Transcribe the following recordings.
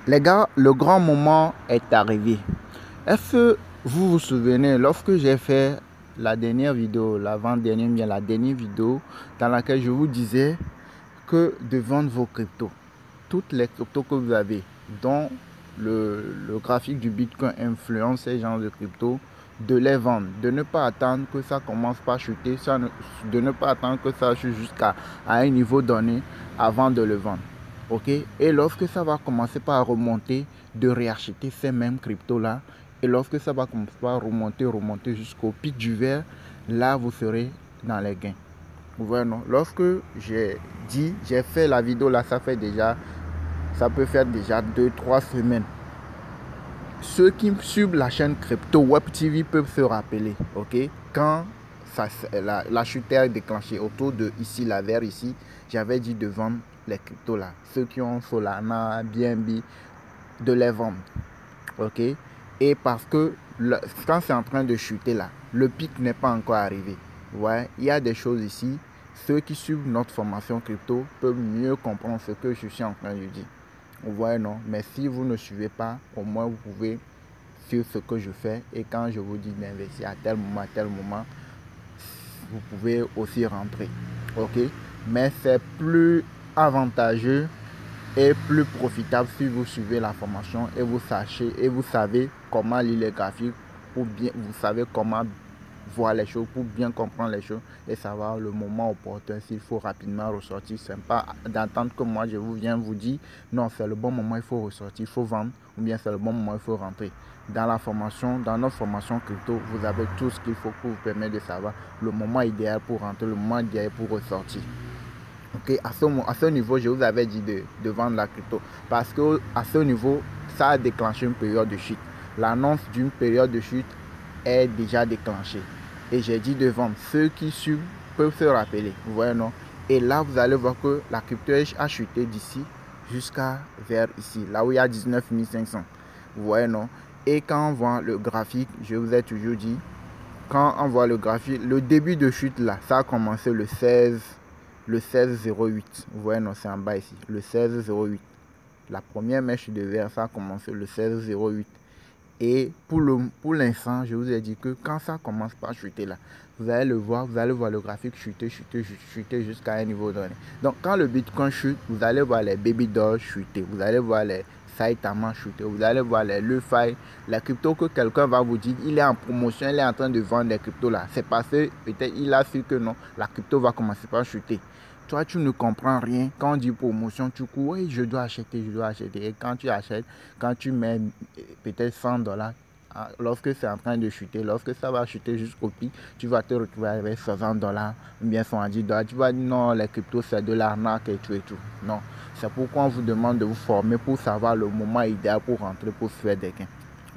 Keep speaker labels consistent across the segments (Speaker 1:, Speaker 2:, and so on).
Speaker 1: Les gars, le grand moment est arrivé. Est-ce que vous vous souvenez, lorsque j'ai fait la dernière vidéo, l'avant-dernière, bien la dernière vidéo, dans laquelle je vous disais que de vendre vos cryptos, toutes les cryptos que vous avez, dont le graphique du Bitcoin influence ces genres de cryptos, de les vendre, de ne pas attendre que ça commence par chuter, de ne pas attendre que ça chute jusqu'à un niveau donné avant de le vendre. Ok, et lorsque ça va commencer par remonter, de réacheter ces mêmes cryptos là, et lorsque ça va commencer par remonter jusqu'au pic du vert, là vous serez dans les gains. Voilà. Lorsque j'ai fait la vidéo là, ça peut faire déjà 2-3 semaines. Ceux qui suivent la chaîne Crypto Web TV peuvent se rappeler, ok, quand la chute est déclenchée autour de ici, là, vers ici, j'avais dit de vendre les cryptos là. Ceux qui ont Solana, BNB, de les vendre, ok. Et parce que quand c'est en train de chuter là, le pic n'est pas encore arrivé. Ouais, il y a des choses ici. Ceux qui suivent notre formation crypto peuvent mieux comprendre ce que je suis en train de dire. Vous voyez, non? Mais si vous ne suivez pas, au moins vous pouvez suivre ce que je fais. Et quand je vous dis d'investir à tel moment, vous pouvez aussi rentrer. Ok? Mais c'est plus avantageux et plus profitable si vous suivez la formation et vous savez comment lire les graphiques, ou bien vous savez comment voir les choses, pour bien comprendre les choses et savoir le moment opportun s'il faut rapidement ressortir. C'est pas d'entendre que moi je viens vous dire non, c'est le bon moment, il faut ressortir, il faut vendre, ou bien c'est le bon moment, il faut rentrer. Dans la formation, dans notre formation crypto, vous avez tout ce qu'il faut pour vous permettre de savoir le moment idéal pour rentrer, le moment idéal pour ressortir. Ok, à ce niveau, je vous avais dit de vendre la crypto parce que à ce niveau, ça a déclenché une période de chute. L'annonce d'une période de chute est déjà déclenchée. Et j'ai dit de vendre. Ceux qui suivent peuvent se rappeler. Vous voyez, non? Et là, vous allez voir que la crypto a chuté d'ici jusqu'à vers ici, là où il y a 19 500. Vous voyez, non? Et quand on voit le graphique, je vous ai toujours dit, quand on voit le graphique, le début de chute là, ça a commencé le 16,08. Vous voyez, non, c'est en bas ici, le 16,08. La première mèche de vert, ça a commencé le 16,08. Et pour l'instant, je vous ai dit que quand ça commence par chuter là, vous allez voir le graphique chuter jusqu'à un niveau donné. Donc quand le Bitcoin chute, vous allez voir les Baby Dolls chuter, vous allez voir les Saitama chuter, vous allez voir les LeFi, les cryptos que quelqu'un va vous dire, il est en promotion, il est en train de vendre des cryptos là. C'est parce que peut-être il a su que non, la crypto va commencer par chuter. Toi, tu ne comprends rien. Quand on dit promotion, tu cours, oui, je dois acheter. Et quand tu achètes, quand tu mets peut-être $100, lorsque c'est en train de chuter, lorsque ça va chuter jusqu'au pic, tu vas te retrouver avec $60, ou bien $70. Tu vas dire non, les cryptos, c'est de l'arnaque et tout et tout. Non. C'est pourquoi on vous demande de vous former pour savoir le moment idéal pour rentrer, pour faire des gains.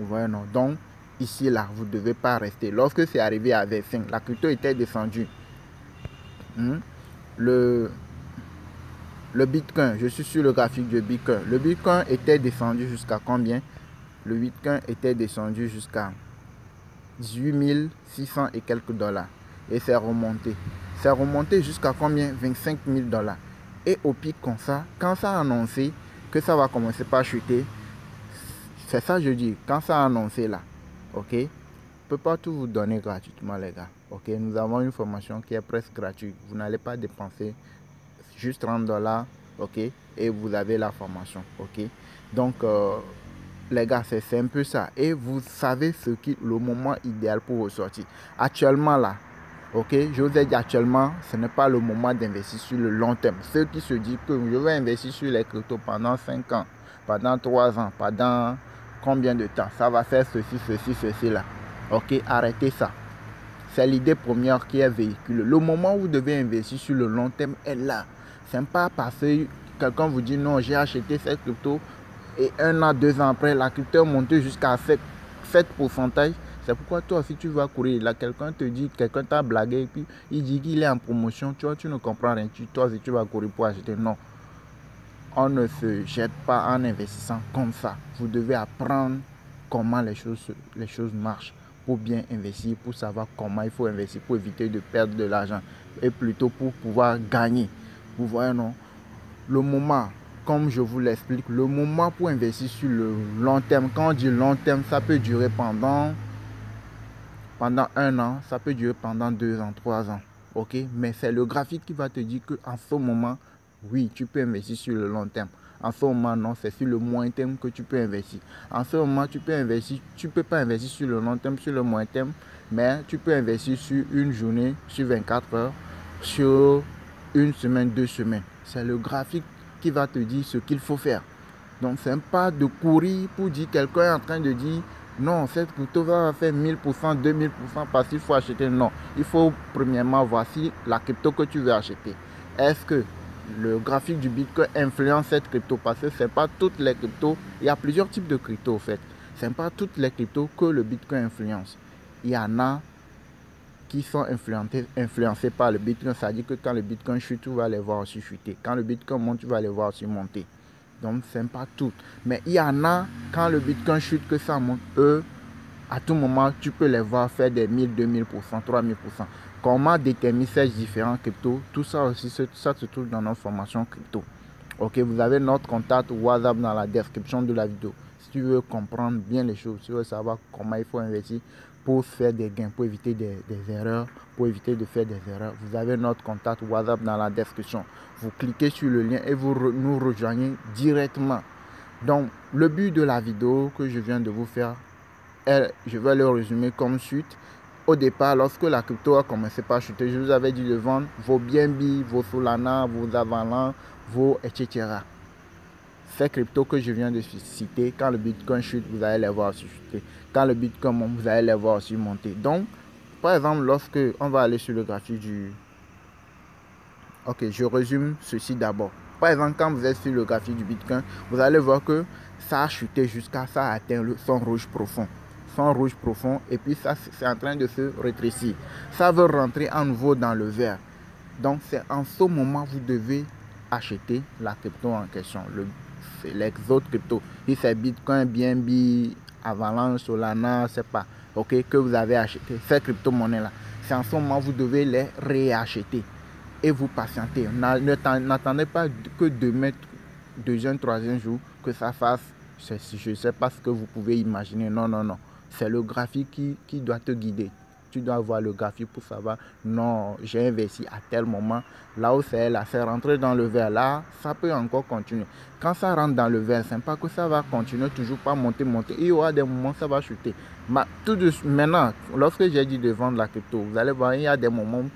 Speaker 1: Vous voyez, non? Donc, ici, là, vous ne devez pas rester. Lorsque c'est arrivé à 25, la crypto était descendue. Le Bitcoin, je suis sur le graphique du Bitcoin. Le Bitcoin était descendu jusqu'à combien? Le Bitcoin était descendu jusqu'à 18 600 et quelques dollars. Et c'est remonté. C'est remonté jusqu'à combien? 25 000 dollars. Et au pic comme ça, quand ça a annoncé que ça va commencer par chuter, c'est ça je dis, quand ça a annoncé là, ok, je ne peux pas tout vous donner gratuitement les gars. Ok, nous avons une formation qui est presque gratuite. Vous n'allez pas dépenser juste $30, ok, et vous avez la formation, ok. Donc les gars, c'est un peu ça. Et vous savez le moment idéal pour ressortir. Actuellement là, ok, je vous ai dit actuellement, ce n'est pas le moment d'investir sur le long terme. Ceux qui se disent que je vais investir sur les cryptos pendant 5 ans, pendant 3 ans, pendant combien de temps, ça va faire ceci là. Ok, arrêtez ça. C'est l'idée première qui est véhiculée. Le moment où vous devez investir sur le long terme est là. Ce n'est pas parce que quelqu'un vous dit non, j'ai acheté cette crypto et 1 an, 2 ans après, la crypto est montée jusqu'à 7%. C'est pourquoi toi aussi tu vas courir. Là, quelqu'un te dit, quelqu'un t'a blagué et puis il dit qu'il est en promotion. Tu vois, tu ne comprends rien. Toi aussi tu vas courir pour acheter. Non. On ne se jette pas en investissant comme ça. Vous devez apprendre comment les choses marchent pour bien investir, pour savoir comment il faut investir, pour éviter de perdre de l'argent et plutôt pour pouvoir gagner. Vous voyez, non? Le moment comme je vous l'explique, le moment pour investir sur le long terme, quand on dit long terme, ça peut durer pendant 1 an, ça peut durer pendant 2 ans, 3 ans. Ok, mais c'est le graphique qui va te dire qu'en ce moment, oui, tu peux investir sur le long terme. En ce moment, non, c'est sur le moyen terme que tu peux investir. En ce moment, tu peux pas investir sur le long terme, sur le moyen terme, mais tu peux investir sur une journée, sur 24 heures, sur une semaine, 2 semaines. C'est le graphique qui va te dire ce qu'il faut faire. Donc, c'est pas de courir pour dire quelqu'un est en train de dire non, cette crypto va faire 1000%, 2000% parce qu'il faut acheter. Non, il faut premièrement voir si la crypto que tu veux acheter, est-ce que le graphique du Bitcoin influence cette crypto? Parce que c'est pas toutes les cryptos, il y a plusieurs types de cryptos en fait. C'est pas toutes les cryptos que le Bitcoin influence. Il y en a qui sont influencés par le Bitcoin. Ça veut dire que quand le Bitcoin chute, tu vas les voir aussi chuter. Quand le Bitcoin monte, tu vas les voir aussi monter. Donc, ce n'est pas tout. Mais il y en a, quand le Bitcoin chute, que ça monte, eux, à tout moment, tu peux les voir faire des 1000, 2000%, 3000%. Comment déterminer ces différents cryptos? Tout ça aussi, ça se trouve dans notre formation crypto. Ok, vous avez notre contact WhatsApp dans la description de la vidéo. Si tu veux comprendre bien les choses, si tu veux savoir comment il faut investir pour faire des gains, pour éviter des erreurs, pour éviter de faire des erreurs, vous avez notre contact WhatsApp dans la description. Vous cliquez sur le lien et vous nous rejoignez directement. Donc, le but de la vidéo que je viens de vous faire, je vais le résumer comme suite. Au départ, lorsque la crypto a commencé par chuter, je vous avais dit de vendre vos BNB, vos Solana, vos Avalanche, vos etc. Ces cryptos que je viens de citer, quand le Bitcoin chute, vous allez les voir aussi chuter. Quand le Bitcoin monte, vous allez les voir aussi monter. Donc, par exemple, lorsque on va aller sur le graphique du... Ok, je résume ceci d'abord. Par exemple, quand vous êtes sur le graphique du Bitcoin, vous allez voir que ça a chuté jusqu'à ça a atteint son rouge profond. Son rouge profond et puis ça c'est en train de se rétrécir. Ça veut rentrer à nouveau dans le vert. Donc, c'est en ce moment vous devez acheter la crypto en question. Les autres cryptos. Si c'est Bitcoin, BNB, Avalanche, Solana, c'est pas. Ok, que vous avez acheté ces crypto-monnaies-là. C'est en ce moment vous devez les réacheter. Et vous patientez. N'attendez pas que demain, deuxième, troisième jour, que ça fasse. Je ne sais pas ce que vous pouvez imaginer. Non, non, non. C'est le graphique qui doit te guider. Tu dois voir le graphique pour savoir, non, j'ai investi à tel moment. Là où c'est là, c'est rentré dans le vert. Là, ça peut encore continuer. Quand ça rentre dans le vert, c'est pas que ça va continuer toujours pas monter. Il y aura des moments où ça va chuter. Mais tout de suite, maintenant, lorsque j'ai dit de vendre la crypto, vous allez voir, il y a des moments où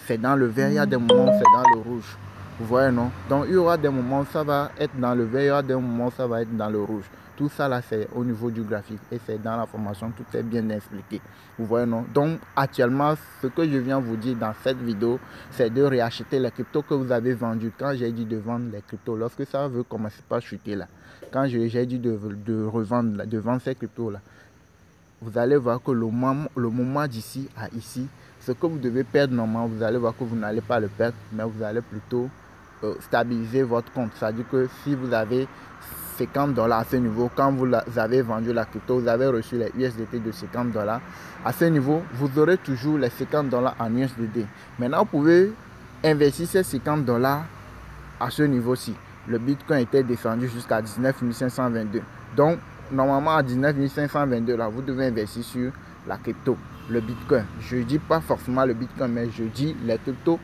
Speaker 1: c'est dans le vert, il y a des moments où c'est dans le rouge. Vous voyez, non? Donc, il y aura des moments où ça va être dans le vert, il y aura des moments où ça va être dans le rouge. Tout ça, là, c'est au niveau du graphique et c'est dans la formation, tout est bien expliqué. Vous voyez, non? Donc, actuellement, ce que je viens vous dire dans cette vidéo, c'est de réacheter les cryptos que vous avez vendus. Quand j'ai dit de vendre les cryptos, lorsque ça veut commencer par chuter, là, quand j'ai dit de vendre ces cryptos-là, vous allez voir que le moment d'ici à ici, ce que vous devez perdre normalement, vous allez voir que vous n'allez pas le perdre, mais vous allez plutôt stabiliser votre compte. C'est-à-dire que si vous avez $50 à ce niveau, quand vous avez vendu la crypto, vous avez reçu les USDT de $50. À ce niveau, vous aurez toujours les $50 en USDT. Maintenant, vous pouvez investir ces $50 à ce niveau-ci. Le Bitcoin était descendu jusqu'à 19 522. Donc, normalement, à 19 522, là, vous devez investir sur la crypto, le Bitcoin. Je ne dis pas forcément le Bitcoin, mais je dis les cryptos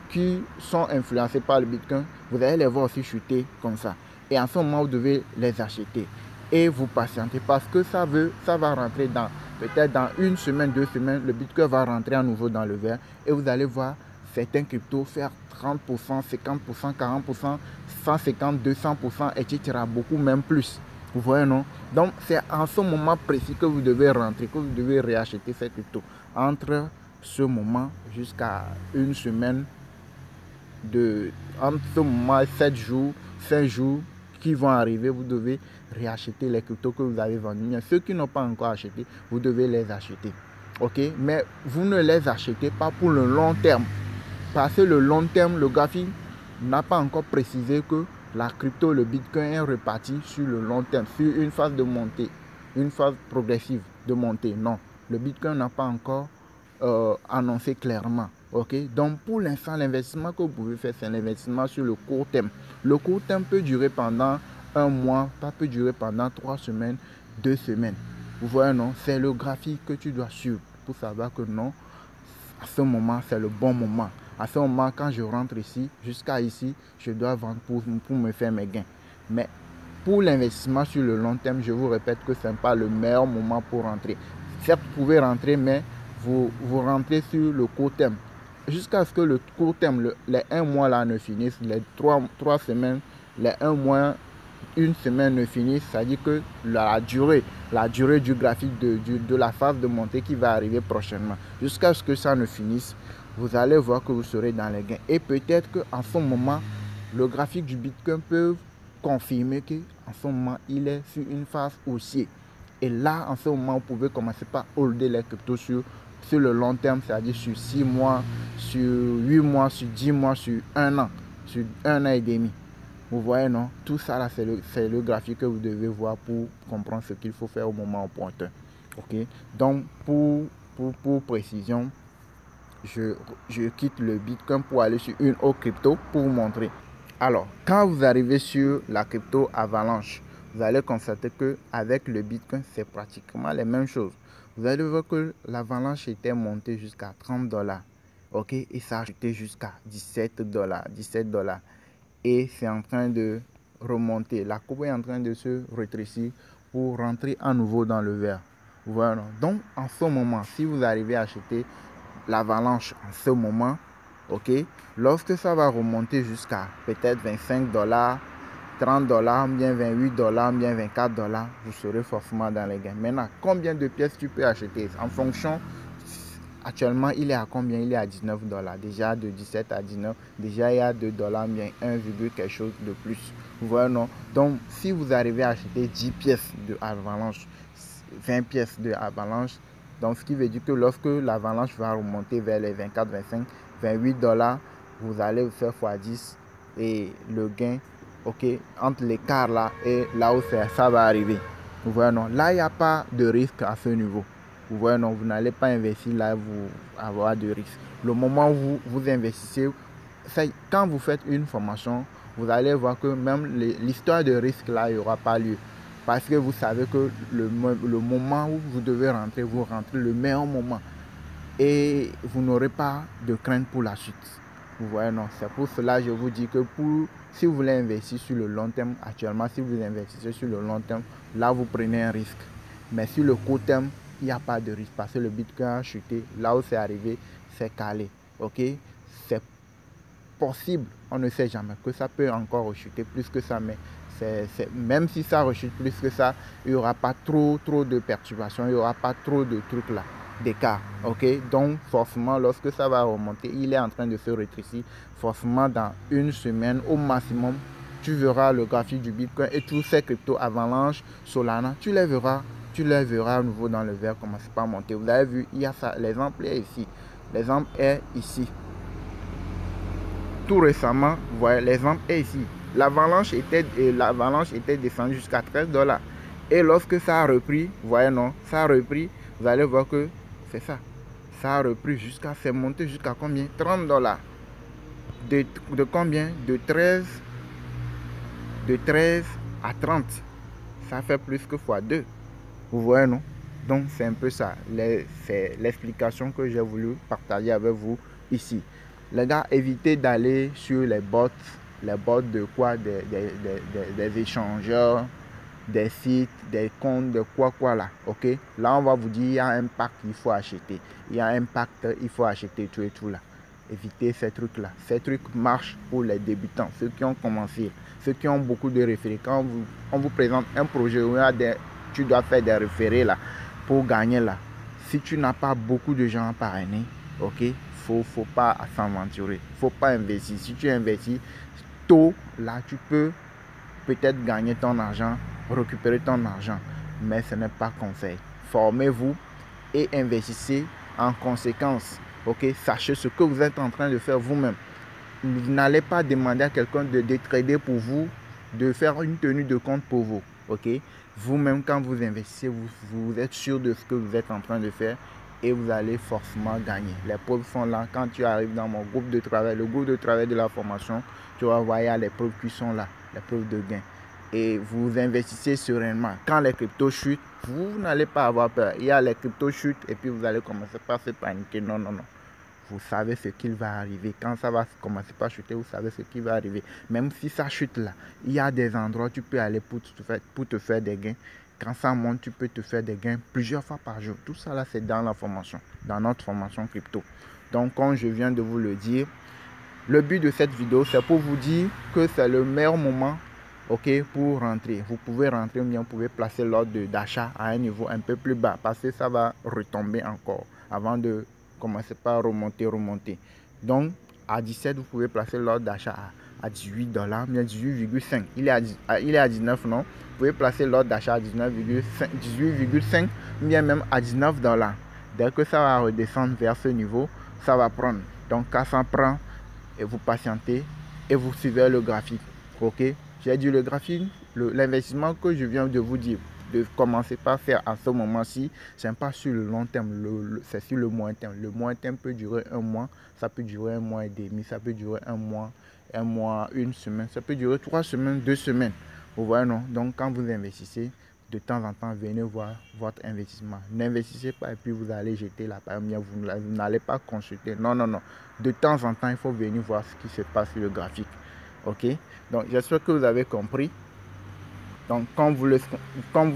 Speaker 1: qui sont influencés par le Bitcoin. Vous allez les voir aussi chuter comme ça. Et en ce moment, vous devez les acheter. Et vous patientez parce que ça va rentrer dans, peut-être dans une semaine, 2 semaines, le Bitcoin va rentrer à nouveau dans le vert. Et vous allez voir certains cryptos faire 30%, 50%, 40%, 150%, 200%, etc. Beaucoup même plus. Vous voyez, non? Donc, c'est en ce moment précis que vous devez rentrer, que vous devez réacheter ces cryptos. Entre ce moment jusqu'à une semaine, entre ce moment, 7 jours, 5 jours qui vont arriver, vous devez réacheter les cryptos que vous avez vendus. Mais ceux qui n'ont pas encore acheté, vous devez les acheter. Ok? Mais vous ne les achetez pas pour le long terme. Parce que le long terme, le graphique n'a pas encore précisé que la crypto, le Bitcoin est reparti sur le long terme, sur une phase de montée, une phase progressive de montée. Non, le Bitcoin n'a pas encore annoncé clairement. Ok, donc pour l'instant, l'investissement que vous pouvez faire, c'est l'investissement sur le court terme. Le court terme peut durer pendant un mois, ça peut durer pendant 3 semaines, 2 semaines. Vous voyez, non? C'est le graphique que tu dois suivre pour savoir que non, à ce moment, c'est le bon moment. À ce moment, quand je rentre ici, jusqu'à ici, je dois vendre pour me faire mes gains. Mais pour l'investissement sur le long terme, je vous répète que ce n'est pas le meilleur moment pour rentrer. Certes, vous pouvez rentrer, mais vous rentrez sur le court terme. Jusqu'à ce que le court terme, les 1 mois là ne finissent, les 3 semaines, les 1 mois, 1 semaine ne finissent, c'est-à-dire que la durée du graphique de la phase de montée qui va arriver prochainement, jusqu'à ce que ça ne finisse, vous allez voir que vous serez dans les gains. Et peut-être qu'en ce moment, le graphique du Bitcoin peut confirmer qu'en ce moment, il est sur une phase haussière. Et là, en ce moment, vous pouvez commencer par holder les cryptos sur le long terme, c'est-à-dire sur 6 mois, sur 8 mois, sur 10 mois, sur 1 an, sur 1 an et demi. Vous voyez, non? Tout ça, là, c'est le graphique que vous devez voir pour comprendre ce qu'il faut faire au moment opportun. Ok? Donc, pour précision, je quitte le Bitcoin pour aller sur une autre crypto pour vous montrer. Alors, quand vous arrivez sur la crypto Avalanche, vous allez constater qu'avec le Bitcoin, c'est pratiquement les mêmes choses. Vous allez voir que l'Avalanche était montée jusqu'à 30 $. Ok? Et ça a acheté jusqu'à 17 $. 17 $. Et c'est en train de remonter. La courbe est en train de se rétrécir pour rentrer à nouveau dans le vert. Voilà. Donc, en ce moment, si vous arrivez à acheter l'Avalanche en ce moment, ok, lorsque ça va remonter jusqu'à peut-être 25 $, 30 $, bien 28 $, bien 24 $, vous serez forcément dans les gains. Maintenant, combien de pièces tu peux acheter en fonction? Actuellement, il est à combien? Il est à 19 $. Déjà de 17 à 19, déjà il y a 2 $, bien 1, quelque chose de plus. Vous voyez, non? Donc, si vous arrivez à acheter 10 pièces de Avalanche, 20 pièces de Avalanche, donc ce qui veut dire que lorsque l'Avalanche va remonter vers les 24, 25, 28 $, vous allez vous faire x10 et le gain, ok, entre l'écart là et là où ça va arriver. Vous voyez, non? Là, il n'y a pas de risque à ce niveau. Vous voyez, non, vous n'allez pas investir là, vous avoir de risque. Le moment où vous investissez, quand vous faites une formation, vous allez voir que même l'histoire de risque là, il n'y aura pas lieu. Parce que vous savez que le moment où vous devez rentrer, vous rentrez le meilleur moment. Et vous n'aurez pas de crainte pour la suite. Vous voyez, non, c'est pour cela que je vous dis que si vous voulez investir sur le long terme, actuellement, si vous investissez sur le long terme, là, vous prenez un risque. Mais sur le court terme, il n'y a pas de risque parce que le Bitcoin a chuté. Là où c'est arrivé, c'est calé. Ok? C'est possible, on ne sait jamais, que ça peut encore rechuter plus que ça, mais même si ça rechute plus que ça, il n'y aura pas trop de perturbations, il n'y aura pas trop de trucs là, d'écart. Ok? Donc, forcément, lorsque ça va remonter, il est en train de se rétrécir. Forcément, dans 1 semaine, au maximum, tu verras le graphique du Bitcoin et tous ces cryptos Avalanche, Solana, tu les verras à nouveau dans le vert, commencer par monter. Vous avez vu, il y a ça, l'exemple est ici. L'exemple est ici. Tout récemment, vous voyez, l'exemple est ici. L'Avalanche était descendue jusqu'à 13 $. Et lorsque ça a repris, vous voyez, non, ça a repris, vous allez voir que c'est ça. Ça a repris c'est monté jusqu'à combien? 30 $. De combien? De 13 à 30. Ça fait plus que x2. Vous voyez, non? Donc, c'est un peu ça. C'est l'explication que j'ai voulu partager avec vous ici. Les gars, évitez d'aller sur les bots de quoi? Des échangeurs, des sites, des comptes, de quoi là. Ok? Là, on va vous dire, il y a un pack, il faut acheter. Il y a un pacte, il faut acheter tout et tout là. Évitez ces trucs-là. Ces trucs marchent pour les débutants, ceux qui ont commencé, ceux qui ont beaucoup de référés. Quand on vous présente un projet où tu dois faire des référés là pour gagner là. Si tu n'as pas beaucoup de gens par année, ok, faut pas s'aventurer, faut pas investir. Si tu investis tôt, là tu peux peut-être gagner ton argent, récupérer ton argent, mais ce n'est pas conseil. Formez-vous et investissez en conséquence. Ok, sachez ce que vous êtes en train de faire vous-même. Vous n'allez pas demander à quelqu'un de trader pour vous, de faire une tenue de compte pour vous. Ok, vous-même quand vous investissez, vous êtes sûr de ce que vous êtes en train de faire et vous allez forcément gagner. Les preuves sont là. Quand tu arrives dans mon groupe de travail, le groupe de travail de la formation, tu vas voir, il y a les preuves qui sont là, les preuves de gain. Et vous investissez sereinement. Quand les cryptos chutent, vous n'allez pas avoir peur. Il y a les cryptos chutent et puis vous allez commencer par se paniquer. Non, non, non. Vous savez ce qu'il va arriver. Quand ça va commencer par chuter, vous savez ce qui va arriver. Même si ça chute là, il y a des endroits où tu peux aller pour te faire des gains. Quand ça monte, tu peux te faire des gains plusieurs fois par jour. Tout ça là, c'est dans la formation, dans notre formation crypto. Donc, comme je viens de vous le dire, le but de cette vidéo, c'est pour vous dire que c'est le meilleur moment, ok, pour rentrer. Vous pouvez rentrer ou bien vous pouvez placer l'ordre d'achat à un niveau un peu plus bas parce que ça va retomber encore avant de commencer par remonter. Donc, à 17, vous pouvez placer l'ordre d'achat à 18 $, bien 18,5. Il est à 19, non? Vous pouvez placer l'ordre d'achat à 18,5, bien même à 19 $. Dès que ça va redescendre vers ce niveau, ça va prendre. Donc, quand ça prend, et vous patientez et vous suivez le graphique. Ok, j'ai dit le graphique, l'investissement que je viens de vous dire, de commencer par faire à ce moment-ci, ce n'est pas sur le long terme, c'est sur le moyen terme. Le moyen terme peut durer un mois, ça peut durer un mois et demi, ça peut durer un mois, une semaine, ça peut durer 3 semaines, 2 semaines. Vous voyez, non? Donc, quand vous investissez, de temps en temps, venez voir votre investissement. N'investissez pas et puis vous allez jeter la paille, vous n'allez pas consulter. Non, non, non. De temps en temps, il faut venir voir ce qui se passe sur le graphique. Ok? Donc, j'espère que vous avez compris. Donc, comme vous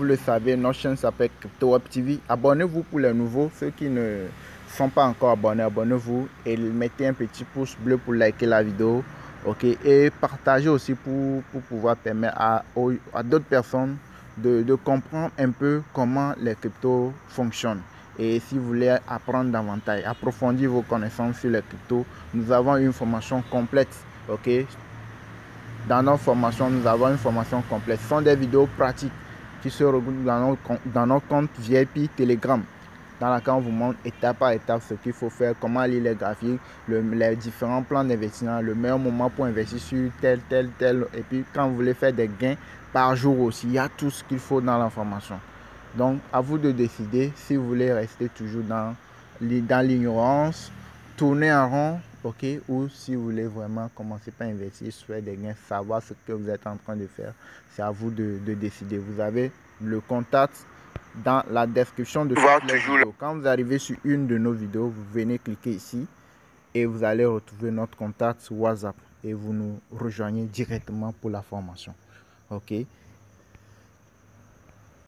Speaker 1: le savez, notre chaîne s'appelle CryptoWeb TV. Abonnez-vous pour les nouveaux. Ceux qui ne sont pas encore abonnés, abonnez-vous et mettez un petit pouce bleu pour liker la vidéo. Ok? Et partagez aussi pour pouvoir permettre à d'autres personnes de comprendre un peu comment les cryptos fonctionnent. Et si vous voulez apprendre davantage, approfondir vos connaissances sur les cryptos, nous avons une formation complète. Ok? Dans notre formation, nous avons une formation complète. Ce sont des vidéos pratiques qui se regroupent dans notre compte VIP Telegram, dans laquelle on vous montre étape par étape ce qu'il faut faire, comment lire les graphiques, les différents plans d'investissement, le meilleur moment pour investir sur tel. Et puis, quand vous voulez faire des gains par jour aussi, il y a tout ce qu'il faut dans la formation. Donc, à vous de décider si vous voulez rester toujours dans l'ignorance, tourner en rond, ok, ou si vous voulez vraiment commencer par investir, faire des gains, savoir ce que vous êtes en train de faire. C'est à vous de décider. Vous avez le contact dans la description de cette vidéo. Quand vous arrivez sur une de nos vidéos, vous venez cliquer ici et vous allez retrouver notre contact sur WhatsApp et vous nous rejoignez directement pour la formation. Ok,